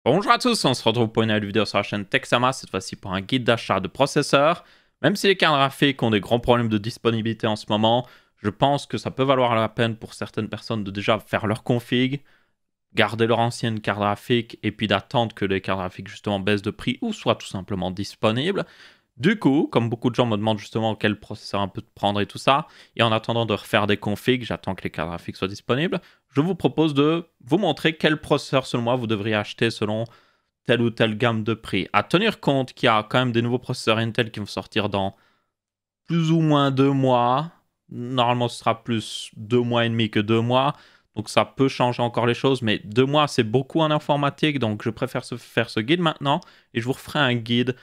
Bonjour à tous, on se retrouve pour une nouvelle vidéo sur la chaîne Texama, cette fois-ci pour un guide d'achat de processeurs. Même si les cartes graphiques ont des grands problèmes de disponibilité en ce moment, je pense que ça peut valoir la peine pour certaines personnes de déjà faire leur config, garder leur ancienne carte graphique et puis d'attendre que les cartes graphiques justement baissent de prix ou soient tout simplement disponibles. Du coup, comme beaucoup de gens me demandent justement quel processeur un peu prendre et tout ça, et en attendant de refaire des configs, j'attends que les cartes graphiques soient disponibles, je vous propose de vous montrer quel processeur selon moi vous devriez acheter selon telle ou telle gamme de prix. À tenir compte qu'il y a quand même des nouveaux processeurs Intel qui vont sortir dans plus ou moins 2 mois. Normalement, ce sera plus 2 mois et demi que 2 mois. Donc ça peut changer encore les choses, mais 2 mois, c'est beaucoup en informatique, donc je préfère faire ce guide maintenant, et je vous referai un guide,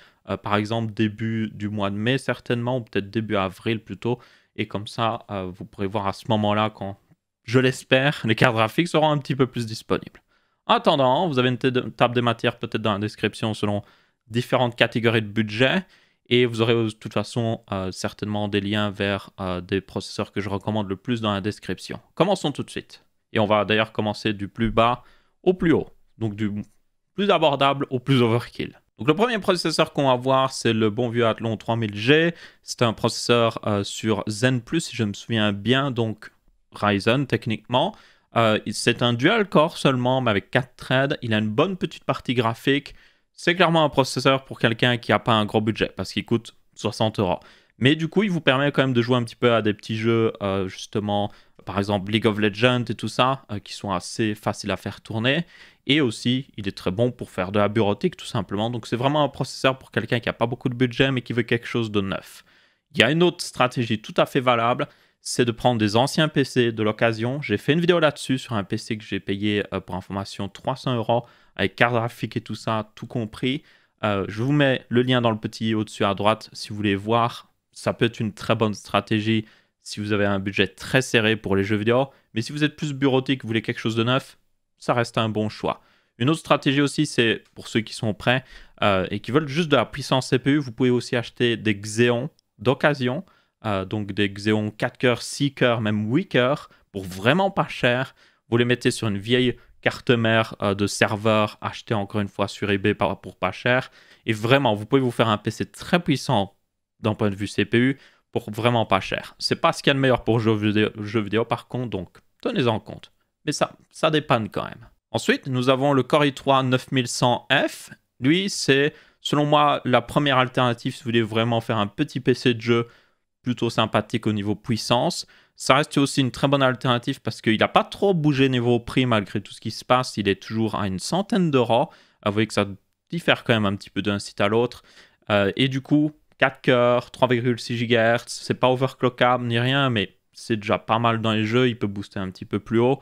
par exemple début du mois de mai certainement, ou peut-être début avril plutôt, et comme ça, vous pourrez voir à ce moment-là, quand, je l'espère, les cartes graphiques seront un petit peu plus disponibles. En attendant, vous avez une table des matières peut-être dans la description selon différentes catégories de budget, et vous aurez de toute façon certainement des liens vers des processeurs que je recommande le plus dans la description. Commençons tout de suite. Et on va d'ailleurs commencer du plus bas au plus haut. Donc du plus abordable au plus overkill. Donc le premier processeur qu'on va voir, c'est le bon vieux Athlon 3000G. C'est un processeur sur Zen+, si je me souviens bien, donc Ryzen techniquement. C'est un dual core seulement, mais avec 4 threads. Il a une bonne petite partie graphique. C'est clairement un processeur pour quelqu'un qui n'a pas un gros budget, parce qu'il coûte 60 euros. Mais du coup, il vous permet quand même de jouer un petit peu à des petits jeux, justement, par exemple League of Legends et tout ça, qui sont assez faciles à faire tourner. Et aussi, il est très bon pour faire de la bureautique, tout simplement. Donc c'est vraiment un processeur pour quelqu'un qui n'a pas beaucoup de budget, mais qui veut quelque chose de neuf. Il y a une autre stratégie tout à fait valable, c'est de prendre des anciens PC de l'occasion. J'ai fait une vidéo là-dessus sur un PC que j'ai payé, pour information, 300 euros, avec carte graphique et tout ça, tout compris. Je vous mets le lien dans le petit au-dessus à droite si vous voulez voir. Ça peut être une très bonne stratégie si vous avez un budget très serré pour les jeux vidéo. Mais si vous êtes plus bureautique, vous voulez quelque chose de neuf, ça reste un bon choix. Une autre stratégie aussi, c'est pour ceux qui sont prêts et qui veulent juste de la puissance CPU, vous pouvez aussi acheter des Xeon d'occasion. Donc des Xeon 4 cœurs, 6 cœurs, même 8 cœurs, pour vraiment pas cher. Vous les mettez sur une vieille carte mère de serveur achetée encore une fois sur eBay pour pas cher. Et vraiment, vous pouvez vous faire un PC très puissant d'un point de vue CPU pour vraiment pas cher. C'est pas ce qu'il y a de meilleur pour jeux vidéo par contre, donc tenez-en compte. Mais ça dépanne quand même. Ensuite, nous avons le Core i3 9100F. Lui, c'est selon moi la première alternative si vous voulez vraiment faire un petit PC de jeu plutôt sympathique au niveau puissance. Ça reste aussi une très bonne alternative parce qu'il n'a pas trop bougé niveau prix malgré tout ce qui se passe. Il est toujours à une centaine d'euros. Vous voyez que ça diffère quand même un petit peu d'un site à l'autre. Et du coup, 4 cœurs, 3,6 GHz, c'est pas overclockable ni rien, mais c'est déjà pas mal dans les jeux. Il peut booster un petit peu plus haut.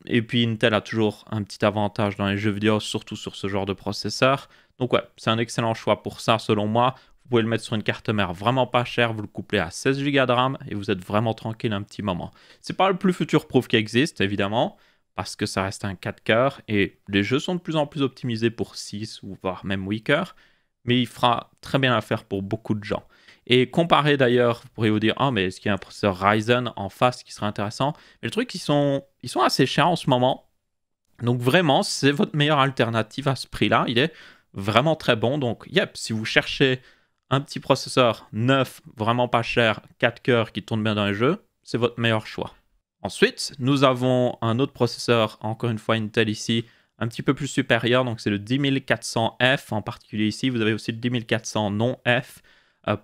Et puis Intel a toujours un petit avantage dans les jeux vidéo, surtout sur ce genre de processeur. Donc ouais, c'est un excellent choix pour ça selon moi. Vous pouvez le mettre sur une carte mère vraiment pas chère, vous le couplez à 16 Go de RAM et vous êtes vraiment tranquille un petit moment. C'est pas le plus future-proof qui existe, évidemment, parce que ça reste un 4 cœurs et les jeux sont de plus en plus optimisés pour 6 ou voire même 8 cœurs, mais il fera très bien l'affaire pour beaucoup de gens. Et comparé d'ailleurs, vous pourriez vous dire, ah mais est-ce qu'il y a un processeur Ryzen en face qui serait intéressant? Mais le truc, ils sont assez chers en ce moment. Donc vraiment, c'est votre meilleure alternative à ce prix-là. Il est vraiment très bon. Donc, yep, si vous cherchez un petit processeur neuf, vraiment pas cher, 4 cœurs qui tourne bien dans les jeux, c'est votre meilleur choix. Ensuite, nous avons un autre processeur, encore une fois Intel ici, un petit peu plus supérieur, donc c'est le 10400F en particulier ici. Vous avez aussi le 10400 non F.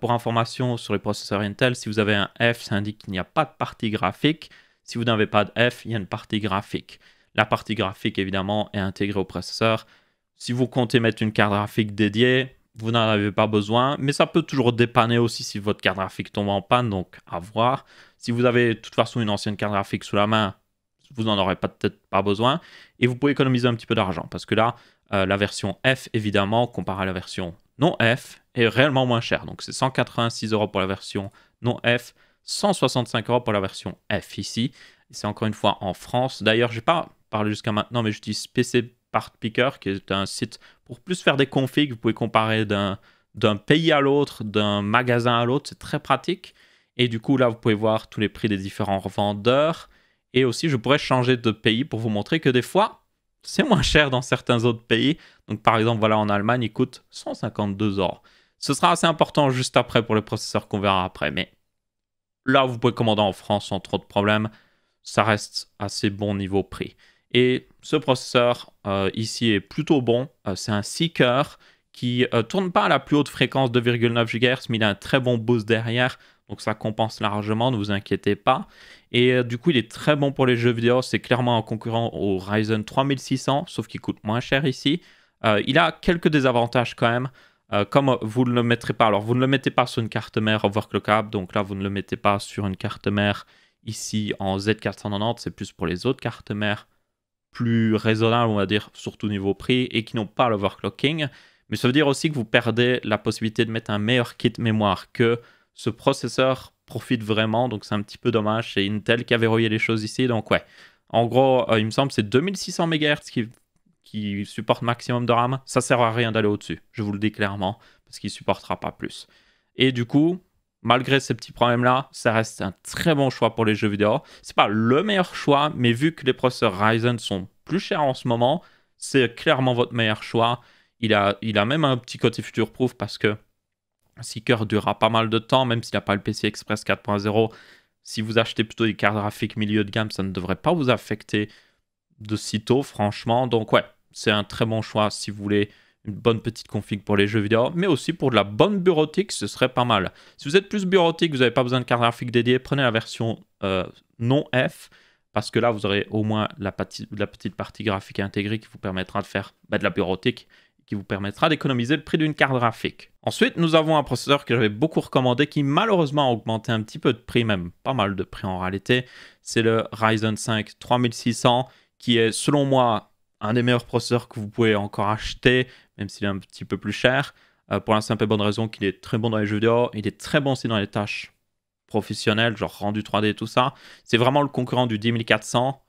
Pour information sur les processeurs Intel, si vous avez un F, ça indique qu'il n'y a pas de partie graphique. Si vous n'avez pas de F, il y a une partie graphique. La partie graphique, évidemment, est intégrée au processeur. Si vous comptez mettre une carte graphique dédiée, vous n'en avez pas besoin, mais ça peut toujours dépanner aussi si votre carte graphique tombe en panne, donc à voir. Si vous avez de toute façon une ancienne carte graphique sous la main, vous n'en aurez peut-être pas besoin, et vous pouvez économiser un petit peu d'argent, parce que là, la version F, évidemment, comparée à la version non F, est réellement moins chère. Donc c'est 186 euros pour la version non F, 165 euros pour la version F ici. C'est encore une fois en France. D'ailleurs, je n'ai pas parlé jusqu'à maintenant, mais j'utilise PC Part Picker, qui est un site pour plus faire des configs. Vous pouvez comparer d'un pays à l'autre, d'un magasin à l'autre. C'est très pratique. Et du coup, là, vous pouvez voir tous les prix des différents revendeurs. Et aussi, je pourrais changer de pays pour vous montrer que des fois, c'est moins cher dans certains autres pays. Donc par exemple, voilà, en Allemagne, il coûte 152 €. Ce sera assez important juste après pour les processeurs qu'on verra après. Mais là, vous pouvez commander en France sans trop de problèmes. Ça reste assez bon niveau prix. Et ce processeur ici est plutôt bon. C'est un Seeker qui tourne pas à la plus haute fréquence de 2,9 GHz, mais il a un très bon boost derrière. Donc ça compense largement, ne vous inquiétez pas. Et du coup, il est très bon pour les jeux vidéo. C'est clairement un concurrent au Ryzen 3600, sauf qu'il coûte moins cher ici. Il a quelques désavantages quand même. Comme vous ne le mettrez pas, alors vous ne le mettez pas sur une carte mère overclockable, donc là vous ne le mettez pas sur une carte mère ici en Z490, c'est plus pour les autres cartes mères plus raisonnables, on va dire, surtout niveau prix, et qui n'ont pas l'overclocking. Mais ça veut dire aussi que vous perdez la possibilité de mettre un meilleur kit mémoire, que ce processeur profite vraiment, donc c'est un petit peu dommage. C'est Intel qui a verrouillé les choses ici, donc ouais. En gros, il me semble que c'est 2600 MHz qui supporte maximum de RAM. Ça sert à rien d'aller au-dessus, je vous le dis clairement, parce qu'il ne supportera pas plus. Et du coup, malgré ces petits problèmes-là, ça reste un très bon choix pour les jeux vidéo. C'est pas le meilleur choix, mais vu que les processeurs Ryzen sont plus chers en ce moment, c'est clairement votre meilleur choix. Il a même un petit côté future-proof parce que Seeker durera pas mal de temps, même s'il n'a pas le PCI Express 4.0. Si vous achetez plutôt des cartes graphiques milieu de gamme, ça ne devrait pas vous affecter de sitôt, franchement. Donc ouais, c'est un très bon choix si vous voulez une bonne petite config pour les jeux vidéo, mais aussi pour de la bonne bureautique, ce serait pas mal. Si vous êtes plus bureautique, vous n'avez pas besoin de carte graphique dédiée, prenez la version non F, parce que là, vous aurez au moins la petite partie graphique intégrée qui vous permettra de faire de la bureautique, qui vous permettra d'économiser le prix d'une carte graphique. Ensuite, nous avons un processeur que j'avais beaucoup recommandé, qui malheureusement a augmenté un petit peu de prix, même pas mal de prix en réalité. C'est le Ryzen 5 3600, qui est selon moi un des meilleurs processeurs que vous pouvez encore acheter, même s'il est un petit peu plus cher, pour la simple et bonne raison qu'il est très bon dans les jeux vidéo, il est très bon aussi dans les tâches professionnelles, genre rendu 3D et tout ça. C'est vraiment le concurrent du 10400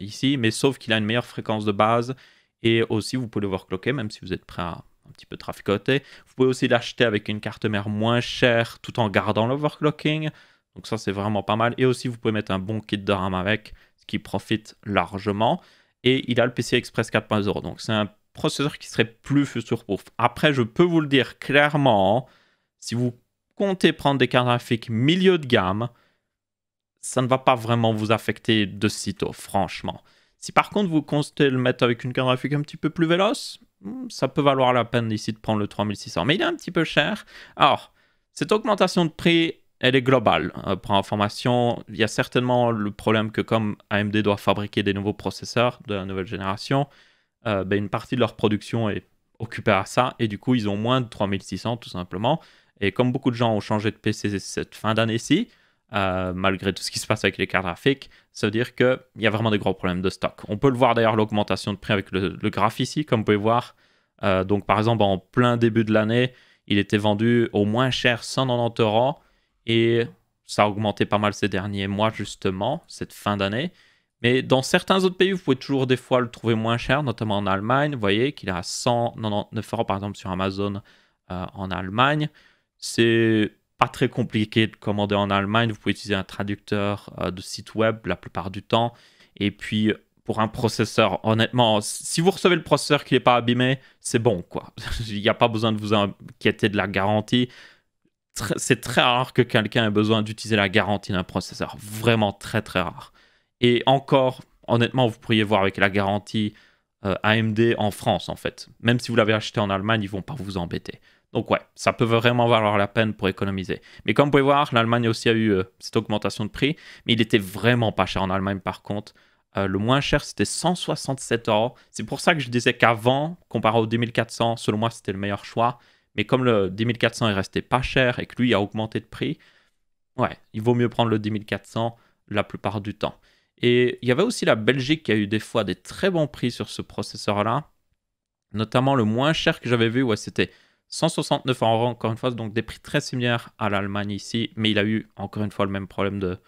ici, mais sauf qu'il a une meilleure fréquence de base, et aussi vous pouvez l'overclocker, même si vous êtes prêt à un petit peu traficoter. Vous pouvez aussi l'acheter avec une carte mère moins chère, tout en gardant l'overclocking, donc ça c'est vraiment pas mal, et aussi vous pouvez mettre un bon kit de RAM avec, ce qui profite largement. Et il a le PCI Express 4.0. Donc c'est un processeur qui serait plus future-proof. Après, je peux vous le dire clairement, si vous comptez prendre des cartes graphiques milieu de gamme, ça ne va pas vraiment vous affecter de sitôt, franchement. Si par contre vous comptez le mettre avec une carte graphique un petit peu plus véloce, ça peut valoir la peine ici de prendre le 3600. Mais il est un petit peu cher. Alors, cette augmentation de prix, elle est globale. Pour information, il y a certainement le problème que comme AMD doit fabriquer des nouveaux processeurs de la nouvelle génération, une partie de leur production est occupée à ça, et du coup, ils ont moins de 3600 tout simplement. Et comme beaucoup de gens ont changé de PC cette fin d'année-ci, malgré tout ce qui se passe avec les cartes graphiques, ça veut dire qu'il y a vraiment des gros problèmes de stock. On peut le voir d'ailleurs, l'augmentation de prix avec le graphe ici, comme vous pouvez voir. Donc par exemple, en plein début de l'année, il était vendu au moins cher 190 €. Et ça a augmenté pas mal ces derniers mois, justement, cette fin d'année. Mais dans certains autres pays, vous pouvez toujours des fois le trouver moins cher, notamment en Allemagne. Vous voyez qu'il est à 199 €, par exemple, sur Amazon en Allemagne. C'est pas très compliqué de commander en Allemagne. Vous pouvez utiliser un traducteur de site web la plupart du temps. Et puis, pour un processeur, honnêtement, si vous recevez le processeur qui n'est pas abîmé, c'est bon, quoi. Il n'y a pas besoin de vous inquiéter de la garantie. C'est très rare que quelqu'un ait besoin d'utiliser la garantie d'un processeur. Vraiment très très rare. Et encore, honnêtement, vous pourriez voir avec la garantie AMD en France, en fait. Même si vous l'avez acheté en Allemagne, ils ne vont pas vous embêter. Donc ouais, ça peut vraiment valoir la peine pour économiser. Mais comme vous pouvez voir, l'Allemagne aussi a eu cette augmentation de prix. Mais il était vraiment pas cher en Allemagne, par contre. Le moins cher, c'était 167 €. C'est pour ça que je disais qu'avant, comparé au 2400, selon moi, c'était le meilleur choix. Mais comme le 10400 est resté pas cher et que lui a augmenté de prix, ouais, il vaut mieux prendre le 10400 la plupart du temps. Et il y avait aussi la Belgique qui a eu des fois des très bons prix sur ce processeur-là. Notamment le moins cher que j'avais vu, ouais, c'était 169 € encore une fois, donc des prix très similaires à l'Allemagne ici. Mais il a eu encore une fois le même problème de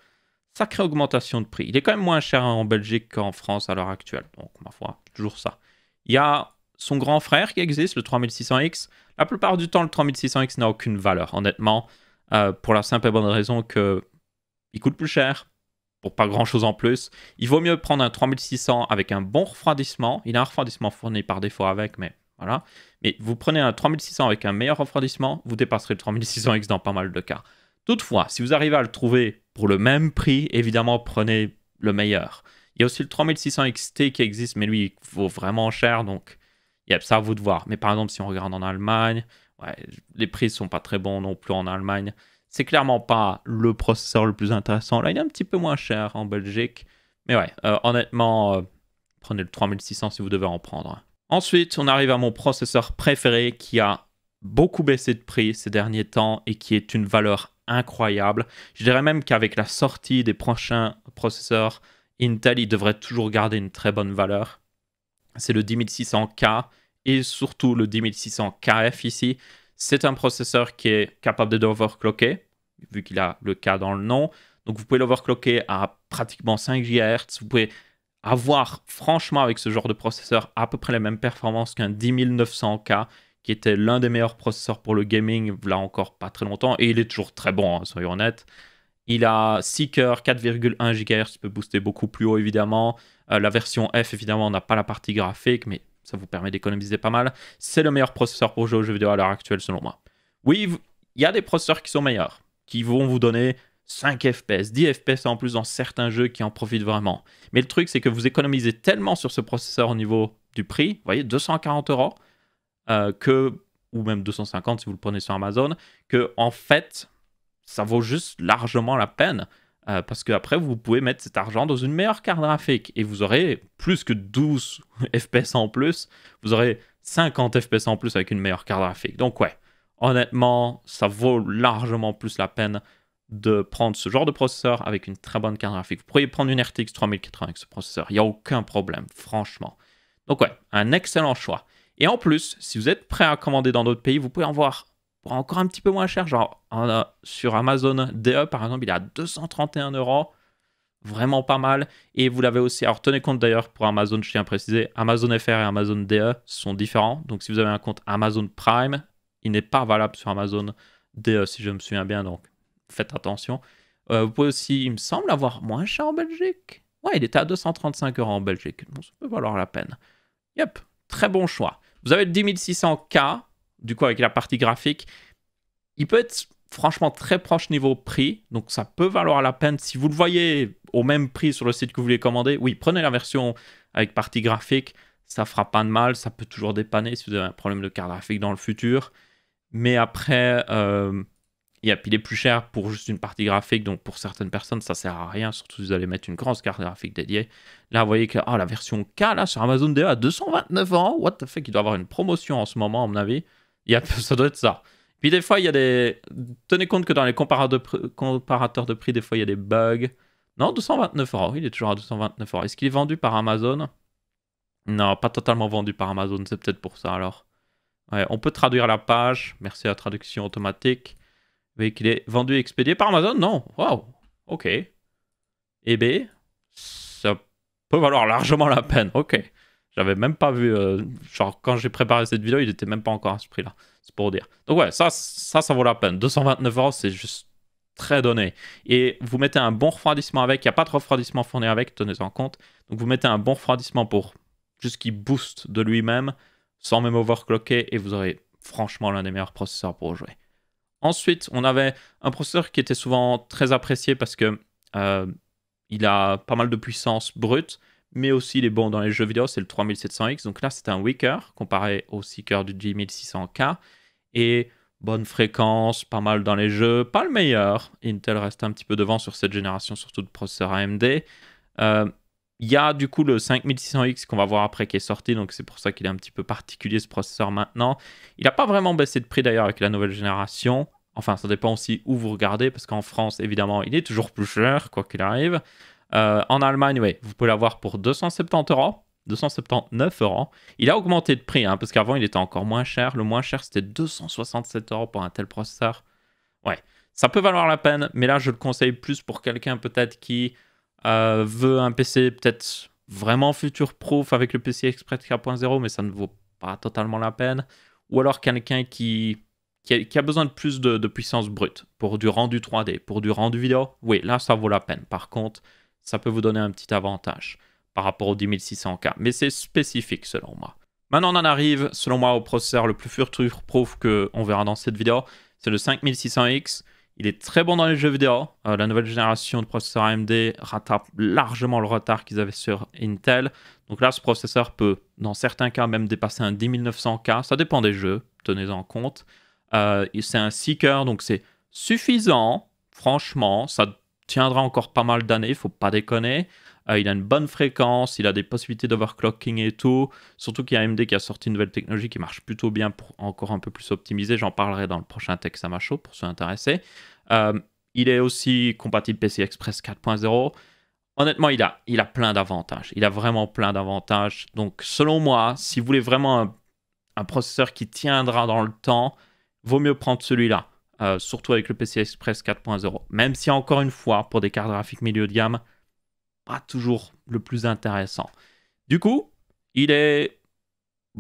sacrée augmentation de prix. Il est quand même moins cher en Belgique qu'en France à l'heure actuelle. Donc ma foi, toujours ça. Il y a son grand frère qui existe, le 3600X. La plupart du temps, le 3600X n'a aucune valeur, honnêtement, pour la simple et bonne raison qu'il coûte plus cher, pour pas grand chose en plus. Il vaut mieux prendre un 3600 avec un bon refroidissement. Il a un refroidissement fourni par défaut avec, mais voilà. Mais vous prenez un 3600 avec un meilleur refroidissement, vous dépasserez le 3600X dans pas mal de cas. Toutefois, si vous arrivez à le trouver pour le même prix, évidemment, prenez le meilleur. Il y a aussi le 3600 XT qui existe, mais lui, il vaut vraiment cher, donc yep, ça à vous de voir. Mais par exemple, si on regarde en Allemagne, ouais, les prix ne sont pas très bons non plus en Allemagne. C'est clairement pas le processeur le plus intéressant. Là, il est un petit peu moins cher en Belgique. Mais ouais, honnêtement, prenez le 3600 si vous devez en prendre. Ensuite, on arrive à mon processeur préféré qui a beaucoup baissé de prix ces derniers temps et qui est une valeur incroyable. Je dirais même qu'avec la sortie des prochains processeurs Intel, il devrait toujours garder une très bonne valeur. C'est le 10600K et surtout le 10600KF ici. C'est un processeur qui est capable d'overclocker, vu qu'il a le K dans le nom. Donc vous pouvez l'overclocker à pratiquement 5 GHz. Vous pouvez avoir, franchement, avec ce genre de processeur, à peu près les mêmes performances qu'un 10900K, qui était l'un des meilleurs processeurs pour le gaming, là encore pas très longtemps. Et il est toujours très bon, hein, soyons honnêtes. Il a 6 cœurs, 4,1 GHz, peut booster beaucoup plus haut évidemment. La version F, évidemment, n'a pas la partie graphique, mais ça vous permet d'économiser pas mal. C'est le meilleur processeur pour jouer aux jeux vidéo à l'heure actuelle, selon moi. Oui, il y a des processeurs qui sont meilleurs, qui vont vous donner 5 FPS, 10 FPS en plus dans certains jeux qui en profitent vraiment. Mais le truc, c'est que vous économisez tellement sur ce processeur au niveau du prix, vous voyez, 240 €, ou même 250 si vous le prenez sur Amazon, que en fait, ça vaut juste largement la peine. Parce qu'après, vous pouvez mettre cet argent dans une meilleure carte graphique et vous aurez plus que 12 FPS en plus. Vous aurez 50 FPS en plus avec une meilleure carte graphique. Donc ouais, honnêtement, ça vaut largement plus la peine de prendre ce genre de processeur avec une très bonne carte graphique. Vous pourriez prendre une RTX 3080 avec ce processeur. Il n'y a aucun problème, franchement. Donc ouais, un excellent choix. Et en plus, si vous êtes prêt à commander dans d'autres pays, vous pouvez en voir pour encore un petit peu moins cher, genre sur Amazon DE par exemple, il est à 231 €, vraiment pas mal. Et vous l'avez aussi, alors tenez compte d'ailleurs pour Amazon, je tiens à préciser, Amazon FR et Amazon DE sont différents. Donc si vous avez un compte Amazon Prime, il n'est pas valable sur Amazon DE si je me souviens bien, donc faites attention. Vous pouvez aussi, il me semble, avoir moins cher en Belgique. Ouais, il était à 235 € en Belgique, donc ça peut valoir la peine. Yep, très bon choix. Vous avez le 10600K. Du coup, avec la partie graphique, il peut être franchement très proche niveau prix. Donc, ça peut valoir la peine. Si vous le voyez au même prix sur le site que vous voulez commander, oui, prenez la version avec partie graphique. Ça fera pas de mal. Ça peut toujours dépanner si vous avez un problème de carte graphique dans le futur. Mais après, il est plus cher pour juste une partie graphique. Donc, pour certaines personnes, ça sert à rien. Surtout si vous allez mettre une grosse carte graphique dédiée. Là, vous voyez que la version K, là, sur Amazon DE à 229 €. What the fuck, il doit avoir une promotion en ce moment, à mon avis. Ça doit être ça. Puis des fois, il y a des... Tenez compte que dans les comparateurs de prix, des fois, il y a des bugs. Non, 229 €. Il est toujours à 229 €. Est-ce qu'il est vendu par Amazon? Non, pas totalement vendu par Amazon. C'est peut-être pour ça, alors. Ouais, on peut traduire la page. Merci à la traduction automatique. Vous voyez qu'il est vendu et expédié par Amazon? Non. Wow. OK. eBay, ça peut valoir largement la peine. OK. J'avais même pas vu, genre quand j'ai préparé cette vidéo, il était même pas encore à ce prix-là. C'est pour dire. Donc ouais, ça vaut la peine. 229 €, c'est juste très donné. Et vous mettez un bon refroidissement avec. Il n'y a pas de refroidissement fourni avec, tenez-en compte. Donc vous mettez un bon refroidissement pour juste qu'il booste de lui-même, sans même overclocker, et vous aurez franchement l'un des meilleurs processeurs pour jouer. Ensuite, on avait un processeur qui était souvent très apprécié parce que il a pas mal de puissance brute, mais aussi il est bon dans les jeux vidéo, c'est le 3700X. Donc là, c'est un weaker comparé au seeker du 10600K. Et bonne fréquence, pas mal dans les jeux, pas le meilleur. Intel reste un petit peu devant sur cette génération, surtout de processeurs AMD. Il y a du coup le 5600X qu'on va voir après qui est sorti, donc c'est pour ça qu'il est un petit peu particulier ce processeur maintenant. Il n'a pas vraiment baissé de prix d'ailleurs avec la nouvelle génération. Enfin, ça dépend aussi où vous regardez, parce qu'en France, évidemment, il est toujours plus cher, quoi qu'il arrive. En Allemagne, oui, vous pouvez l'avoir pour 270 €, 279 €. Il a augmenté de prix, hein, parce qu'avant, il était encore moins cher. Le moins cher, c'était 267 € pour un tel processeur. Ouais, ça peut valoir la peine, mais là, je le conseille plus pour quelqu'un peut-être qui veut un PC peut-être vraiment future-proof avec le PCI Express 4.0, mais ça ne vaut pas totalement la peine. Ou alors quelqu'un qui a besoin de plus de puissance brute pour du rendu 3D, pour du rendu vidéo. Oui, là, ça vaut la peine. Par contre, ça peut vous donner un petit avantage par rapport au 10600K. Mais c'est spécifique selon moi. Maintenant, on en arrive, selon moi, au processeur le plus future-proof qu'on verra dans cette vidéo. C'est le 5600X. Il est très bon dans les jeux vidéo. La nouvelle génération de processeurs AMD rattrape largement le retard qu'ils avaient sur Intel. Donc là, ce processeur peut, dans certains cas, même dépasser un 10900K. Ça dépend des jeux, tenez-en compte. C'est un 6 cœurs, donc c'est suffisant. Franchement, ça tiendra encore pas mal d'années, il ne faut pas déconner. Il a une bonne fréquence, il a des possibilités d'overclocking et tout. Surtout qu'il y a AMD qui a sorti une nouvelle technologie qui marche plutôt bien pour encore un peu plus optimiser. J'en parlerai dans le prochain Texama Show pour ceux intéressés. Il est aussi compatible PCI Express 4.0. Honnêtement, il a plein d'avantages. Il a vraiment plein d'avantages. Donc, selon moi, si vous voulez vraiment un processeur qui tiendra dans le temps, vaut mieux prendre celui-là. Surtout avec le PCI Express 4.0. Même si, encore une fois, pour des cartes graphiques milieu de gamme, pas toujours le plus intéressant. Du coup, il est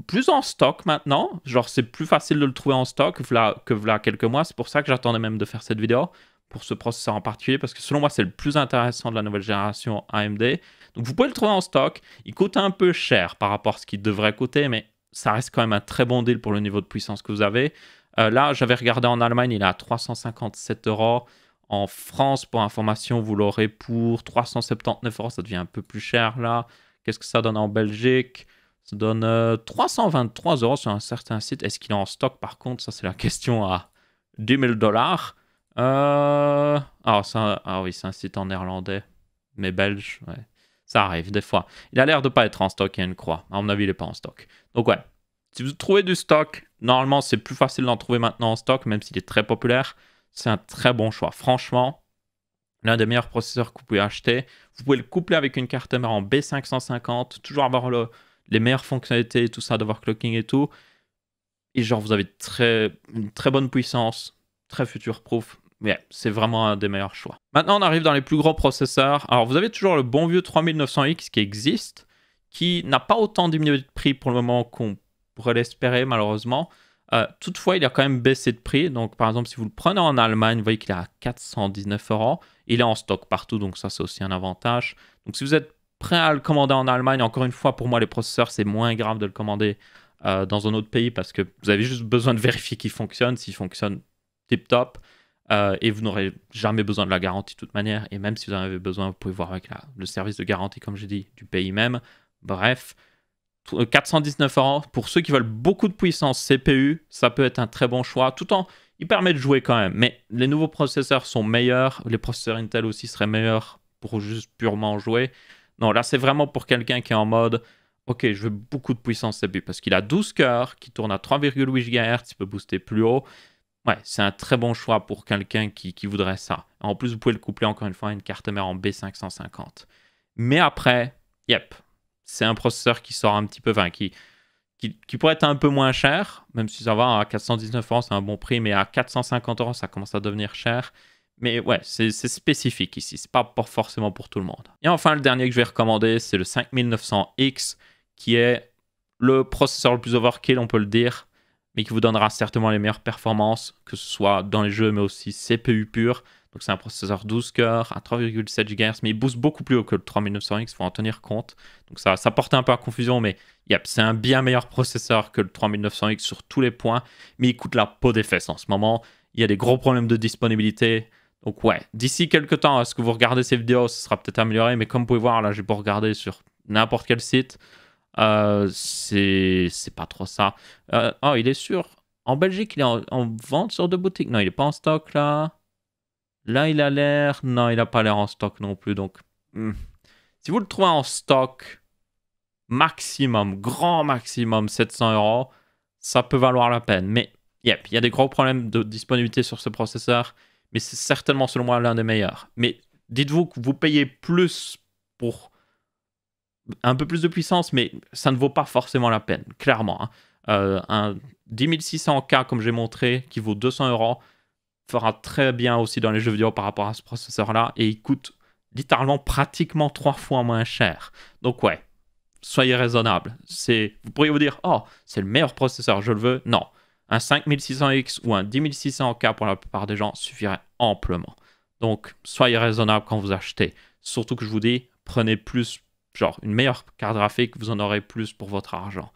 plus en stock maintenant. Genre, c'est plus facile de le trouver en stock que voilà quelques mois. C'est pour ça que j'attendais même de faire cette vidéo, pour ce processeur en particulier, parce que selon moi, c'est le plus intéressant de la nouvelle génération AMD. Donc, vous pouvez le trouver en stock. Il coûte un peu cher par rapport à ce qu'il devrait coûter, mais ça reste quand même un très bon deal pour le niveau de puissance que vous avez. Là, j'avais regardé en Allemagne, il est à 357 €. En France, pour information, vous l'aurez pour 379 €. Ça devient un peu plus cher là. Qu'est-ce que ça donne en Belgique? Ça donne 323 € sur un certain site. Est-ce qu'il est en stock par contre? Ça, c'est la question à 10 000 $. Ah oui, c'est un site en néerlandais, mais belge. Ouais. Ça arrive des fois. Il a l'air de ne pas être en stock, il y a une croix. À mon avis, il n'est pas en stock. Donc ouais, si vous trouvez du stock, normalement, c'est plus facile d'en trouver maintenant en stock, même s'il est très populaire. C'est un très bon choix. Franchement, l'un des meilleurs processeurs que vous pouvez acheter. Vous pouvez le coupler avec une carte mère en B550, toujours avoir les meilleures fonctionnalités et tout ça, d'overclocking et tout. Et genre, vous avez une très bonne puissance, très future-proof. Mais c'est vraiment un des meilleurs choix. Maintenant, on arrive dans les plus gros processeurs. Alors, vous avez toujours le bon vieux 3900X qui existe, qui n'a pas autant diminué de prix pour le moment qu'on pourrait l'espérer, malheureusement. Toutefois, il a quand même baissé de prix. Donc, par exemple, si vous le prenez en Allemagne, vous voyez qu'il est à 419 €. Il est en stock partout, donc ça, c'est aussi un avantage. Donc, si vous êtes prêt à le commander en Allemagne, encore une fois, pour moi, les processeurs, c'est moins grave de le commander dans un autre pays parce que vous avez juste besoin de vérifier qu'il fonctionne, s'il fonctionne tip-top. Et vous n'aurez jamais besoin de la garantie de toute manière. Et même si vous en avez besoin, vous pouvez voir avec le service de garantie, comme j'ai dit, du pays même. Bref. 419 € pour ceux qui veulent beaucoup de puissance CPU, ça peut être un très bon choix. Tout en, il permet de jouer quand même. Mais les nouveaux processeurs sont meilleurs. Les processeurs Intel aussi seraient meilleurs pour juste purement jouer. Non, là, c'est vraiment pour quelqu'un qui est en mode ok, je veux beaucoup de puissance CPU parce qu'il a 12 cœurs qui tourne à 3,8 GHz. Il peut booster plus haut. Ouais, c'est un très bon choix pour quelqu'un qui voudrait ça. En plus, vous pouvez le coupler encore une fois à une carte mère en B550. Mais après, yep. C'est un processeur qui sort un petit peu, enfin, qui pourrait être un peu moins cher, même si ça va, à 419 €, c'est un bon prix, mais à 450 €, ça commence à devenir cher. Mais ouais, c'est spécifique ici, c'est pas forcément pour tout le monde. Et enfin, le dernier que je vais recommander, c'est le 5900X, qui est le processeur le plus overkill, on peut le dire, mais qui vous donnera certainement les meilleures performances, que ce soit dans les jeux, mais aussi CPU pur. Donc c'est un processeur 12 cœurs à 3,7 GHz, mais il booste beaucoup plus haut que le 3900X, il faut en tenir compte. Donc ça porte un peu à confusion, mais yep, c'est un bien meilleur processeur que le 3900X sur tous les points, mais il coûte la peau des fesses en ce moment. Il y a des gros problèmes de disponibilité. Donc ouais, d'ici quelques temps, à ce que vous regardez ces vidéos, ce sera peut-être amélioré, mais comme vous pouvez voir, là, j'ai beau regarder sur n'importe quel site, c'est pas trop ça. Oh, il est sûr. En Belgique, il est en vente sur 2 boutiques. Non, il n'est pas en stock là. Là, il a l'air... Non, il n'a pas l'air en stock non plus. Donc, si vous le trouvez en stock, maximum, grand maximum 700 €, ça peut valoir la peine. Mais, yep, il y a des gros problèmes de disponibilité sur ce processeur. Mais c'est certainement, selon moi, l'un des meilleurs. Mais dites-vous que vous payez plus pour un peu plus de puissance, mais ça ne vaut pas forcément la peine, clairement. Hein. Un 10600K, comme j'ai montré, qui vaut 200 € fera très bien aussi dans les jeux vidéo par rapport à ce processeur-là, et il coûte littéralement pratiquement 3 fois moins cher. Donc ouais, soyez raisonnable. Vous pourriez vous dire, oh, c'est le meilleur processeur, je le veux. Non, un 5600X ou un 10600K pour la plupart des gens suffirait amplement. Donc, soyez raisonnable quand vous achetez. Surtout que je vous dis, prenez plus, genre une meilleure carte graphique, vous en aurez plus pour votre argent.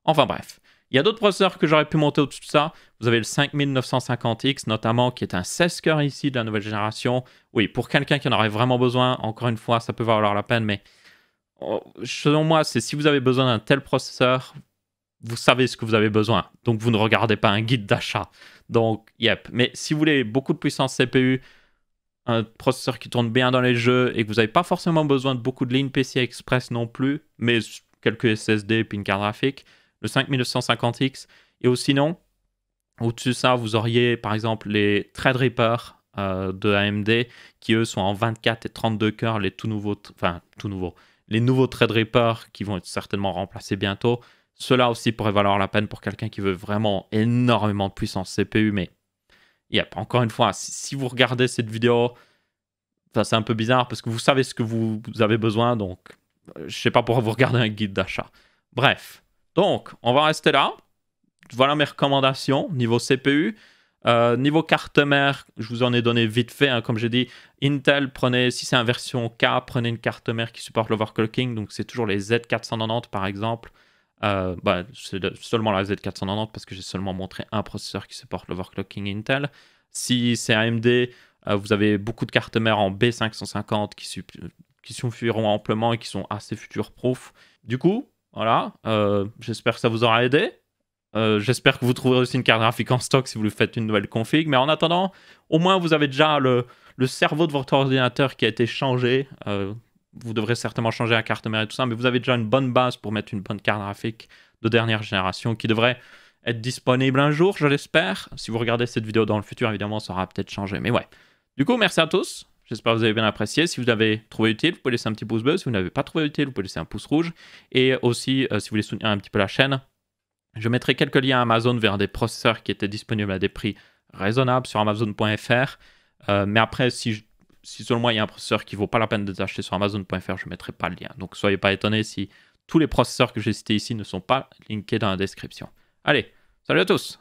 Enfin bref. Il y a d'autres processeurs que j'aurais pu monter au-dessus de ça. Vous avez le 5950X notamment, qui est un 16 cœurs ici de la nouvelle génération. Oui, pour quelqu'un qui en aurait vraiment besoin, encore une fois, ça peut valoir la peine, mais selon moi, c'est si vous avez besoin d'un tel processeur, vous savez ce que vous avez besoin. Donc, vous ne regardez pas un guide d'achat. Donc, yep. Mais si vous voulez beaucoup de puissance CPU, un processeur qui tourne bien dans les jeux et que vous n'avez pas forcément besoin de beaucoup de lignes PCI Express non plus, mais quelques SSD et puis une carte graphique, le 5950X. Et sinon, au-dessus de ça, vous auriez par exemple les Threadripper de AMD qui eux sont en 24 et 32 cœurs, les les nouveaux Threadripper qui vont être certainement remplacés bientôt. Cela aussi pourrait valoir la peine pour quelqu'un qui veut vraiment énormément de puissance CPU, mais yep, encore une fois, si vous regardez cette vidéo, c'est un peu bizarre parce que vous savez ce que vous avez besoin, donc je sais pas pourquoi vous regardez un guide d'achat. Bref, donc on va rester là. Voilà mes recommandations niveau CPU. Niveau carte mère, je vous en ai donné vite fait, hein, comme j'ai dit. Intel, prenez, si c'est une version K, prenez une carte mère qui supporte l'overclocking, donc c'est toujours les Z490 par exemple. C'est seulement la Z490 parce que j'ai seulement montré un processeur qui supporte l'overclocking Intel. Si c'est AMD, vous avez beaucoup de cartes mères en B550 qui suffiront amplement et qui sont assez future-proof. Du coup, voilà, j'espère que ça vous aura aidé. J'espère que vous trouverez aussi une carte graphique en stock si vous lui faites une nouvelle config. Mais en attendant, au moins vous avez déjà le cerveau de votre ordinateur qui a été changé. Vous devrez certainement changer la carte mère et tout ça, mais vous avez déjà une bonne base pour mettre une bonne carte graphique de dernière génération qui devrait être disponible un jour, je l'espère. Si vous regardez cette vidéo dans le futur, évidemment, ça aura peut-être changé. Mais ouais. Du coup, merci à tous. J'espère que vous avez bien apprécié. Si vous avez trouvé utile, vous pouvez laisser un petit pouce bleu. Si vous n'avez pas trouvé utile, vous pouvez laisser un pouce rouge. Et aussi, si vous voulez soutenir un petit peu la chaîne, je mettrai quelques liens Amazon vers des processeurs qui étaient disponibles à des prix raisonnables sur Amazon.fr. Mais après, si selon moi il y a un processeur qui ne vaut pas la peine de acheter sur Amazon.fr, je ne mettrai pas le lien. Donc soyez pas étonnés si tous les processeurs que j'ai cités ici ne sont pas linkés dans la description. Allez, salut à tous!